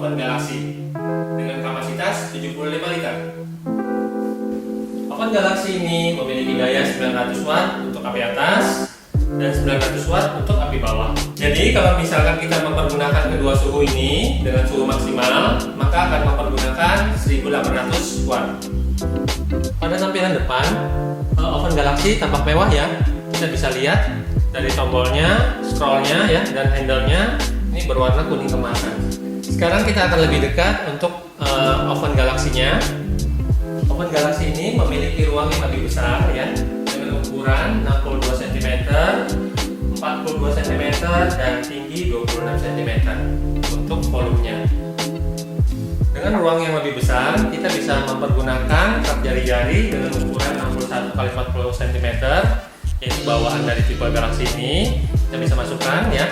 oven Galaxy dengan kapasitas 75 liter. Oven Galaxy ini memiliki daya 900 watt untuk api atas dan 900 watt untuk api bawah. Jadi kalau misalkan kita mempergunakan kedua suhu ini dengan suhu maksimal, maka akan mempergunakan 1800 watt. Pada tampilan depan, oven Galaxy tampak mewah ya. Kita bisa lihat dari tombolnya, scrollnya ya, dan handle-nya ini berwarna kuning kemasan. Sekarang kita akan lebih dekat untuk oven Galaxy-nya. Oven Galaxy ini memiliki ruang yang lebih besar ya, dengan ukuran 62 cm, 42 cm, dan tinggi 26 cm untuk volumenya. Dengan ruang yang lebih besar, kita bisa mempergunakan kap jari-jari dengan ukuran 61 x 40 cm, yaitu bawaan dari tipe Galaxy ini. Kita bisa masukkan ya.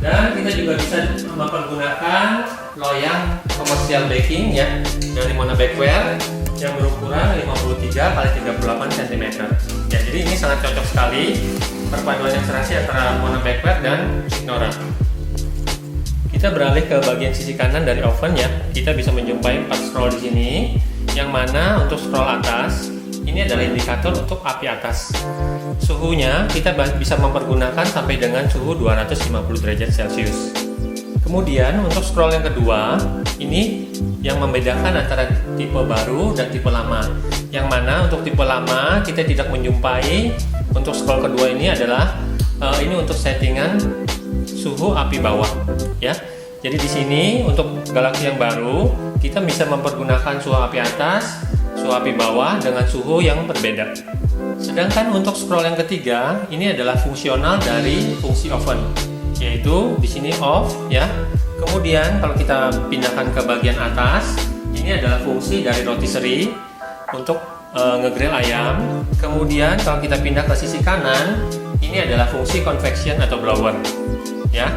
Dan kita juga bisa mempergunakan loyang komersial baking ya, dari Mona Bakeware yang berukuran 53 x 38 cm. Ya, jadi ini sangat cocok sekali perpaduan yang serasi antara Mona Bakeware dan Signora. Kita beralih ke bagian sisi kanan dari oven ya. Kita bisa menjumpai 4 scroll di sini, yang mana untuk scroll atas ini adalah indikator untuk api atas. Suhunya kita bisa mempergunakan sampai dengan suhu 250 derajat Celcius. Kemudian untuk scroll yang kedua, ini yang membedakan antara tipe baru dan tipe lama. Yang mana untuk tipe lama kita tidak menjumpai. Untuk scroll kedua ini adalah ini untuk settingan suhu api bawah ya. Jadi di sini untuk Galaxy yang baru kita bisa mempergunakan suhu api atas, suhu api bawah dengan suhu yang berbeda. Sedangkan untuk scroll yang ketiga ini adalah fungsional dari fungsi oven, yaitu di sini off ya. Kemudian kalau kita pindahkan ke bagian atas, ini adalah fungsi dari rotisserie untuk ngegrill ayam. Kemudian kalau kita pindah ke sisi kanan, ini adalah fungsi convection atau blower ya.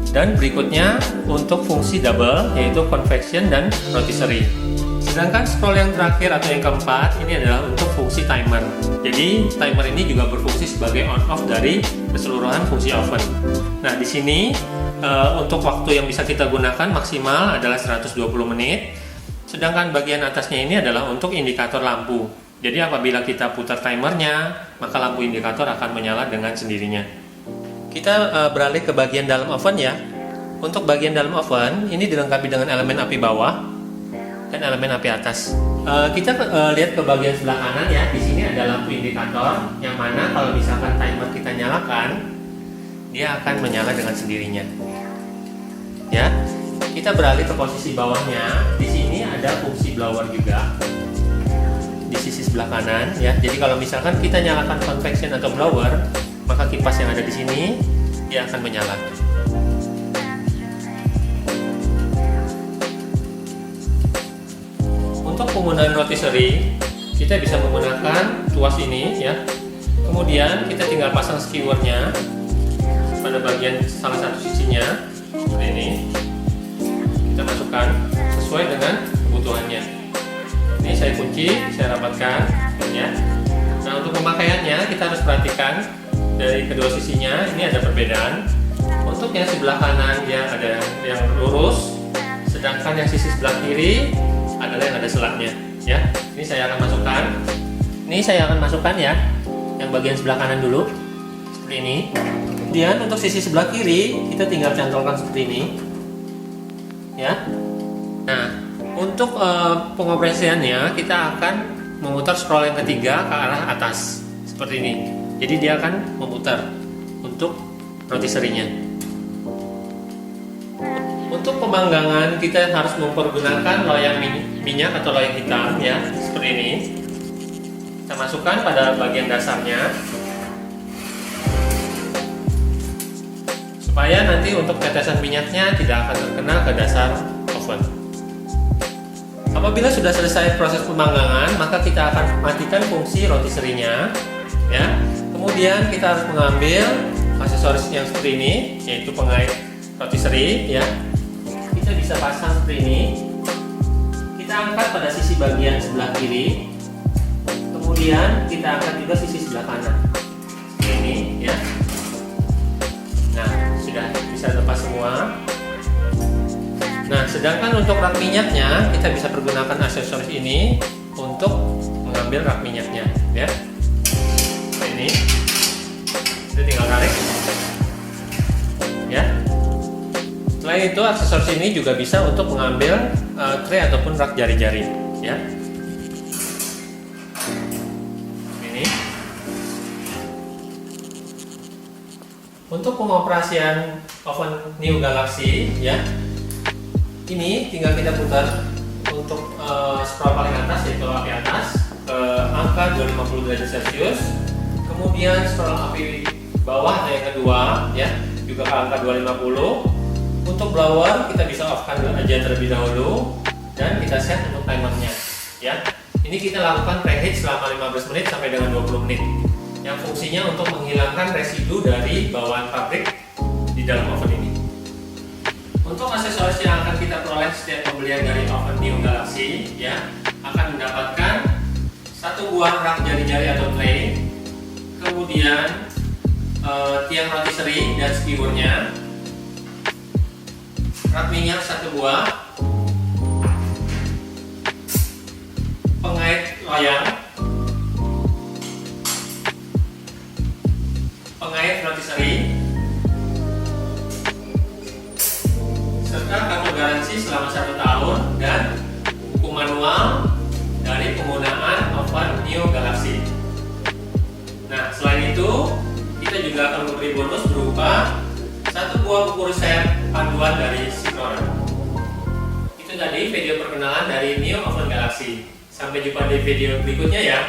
Dan berikutnya untuk fungsi double, yaitu convection dan rotisserie. Sedangkan scroll yang terakhir atau yang keempat ini adalah untuk fungsi timer. Jadi timer ini juga berfungsi sebagai on off dari keseluruhan fungsi oven. Nah di sini untuk waktu yang bisa kita gunakan maksimal adalah 120 menit. Sedangkan bagian atasnya ini adalah untuk indikator lampu. Jadi apabila kita putar timernya, maka lampu indikator akan menyala dengan sendirinya. Kita beralih ke bagian dalam oven ya. Untuk bagian dalam oven ini dilengkapi dengan elemen api bawah dan elemen api atas. Kita lihat ke bagian sebelah kanan ya. Di sini ada lampu indikator yang mana kalau misalkan timer kita nyalakan, dia akan menyala dengan sendirinya. Ya. Kita beralih ke posisi bawahnya. Di sini ada fungsi blower juga di sisi sebelah kanan ya. Jadi kalau misalkan kita nyalakan convection atau blower, maka kipas yang ada di sini dia akan menyala. Untuk penggunaan rotisserie, kita bisa menggunakan tuas ini ya. Kemudian kita tinggal pasang skewernya pada bagian salah satu sisinya seperti ini. Kita masukkan sesuai dengan kebutuhannya. Ini saya kunci, saya rapatkan ya. Nah untuk pemakaiannya kita harus perhatikan dari kedua sisinya ini ada perbedaan. Untuk yang sebelah kanan dia ada yang lurus, sedangkan yang sisi sebelah kiri adalah yang ada selatnya ya. Ini saya akan masukkan. Ini saya akan masukkan ya. Yang bagian sebelah kanan dulu seperti ini. Kemudian untuk sisi sebelah kiri kita tinggal cantolkan seperti ini ya. Nah untuk pengoperasiannya kita akan memutar scroll yang ketiga ke arah atas seperti ini. Jadi dia akan memutar untuk rotisserie-nya. Untuk pemanggangan kita harus mempergunakan loyang minyak atau loyang hitam ya, seperti ini. Kita masukkan pada bagian dasarnya supaya nanti untuk tetesan minyaknya tidak akan terkena ke dasar oven. Apabila sudah selesai proses pemanggangan, maka kita akan matikan fungsi rotisserie-nya ya. Kemudian kita harus mengambil aksesoris yang seperti ini, yaitu pengait rotisserie ya. Kita bisa pasang seperti ini. Kita angkat pada sisi bagian sebelah kiri. Kemudian kita angkat juga sisi sebelah kanan. Seperti ini ya. Nah, sudah semua. Nah, sedangkan untuk rak minyaknya kita bisa pergunakan aksesoris ini untuk mengambil rak minyaknya, ya. Nah, ini kita tinggal tarik, ya. Selain itu, aksesoris ini juga bisa untuk mengambil tray ataupun rak jari-jari, ya. Ini untuk pengoperasian oven New Galaxy, ya. Ini tinggal kita putar untuk scroll paling atas, yaitu api atas ke angka 250 derajat Celcius. Kemudian scroll api bawah atau yang kedua, ya, juga ke angka 250. Untuk blower kita bisa off-kan aja terlebih dahulu dan kita set untuk timernya, ya. Ini kita lakukan preheat selama 15 menit sampai dengan 20 menit. Yang fungsinya untuk menghilangkan residu dari bawaan pabrik di dalam oven ini. Untuk aksesoris yang akan kita peroleh setiap pembelian dari oven New Galaxy, ya, akan mendapatkan satu buah rak jari-jari atau tray, kemudian tiang rotisserie dan skewernya, rak minyak satu buah, pengait loyang, pengait rotisserie, serta kartu garansi selama 1 tahun dan buku manual dari penggunaan oven New Galaxy. Nah, selain itu kita juga akan memberi bonus berupa satu buah buku resep panduan dari Signora. Itu tadi video perkenalan dari New Oven Galaxy. Sampai jumpa di video berikutnya, ya.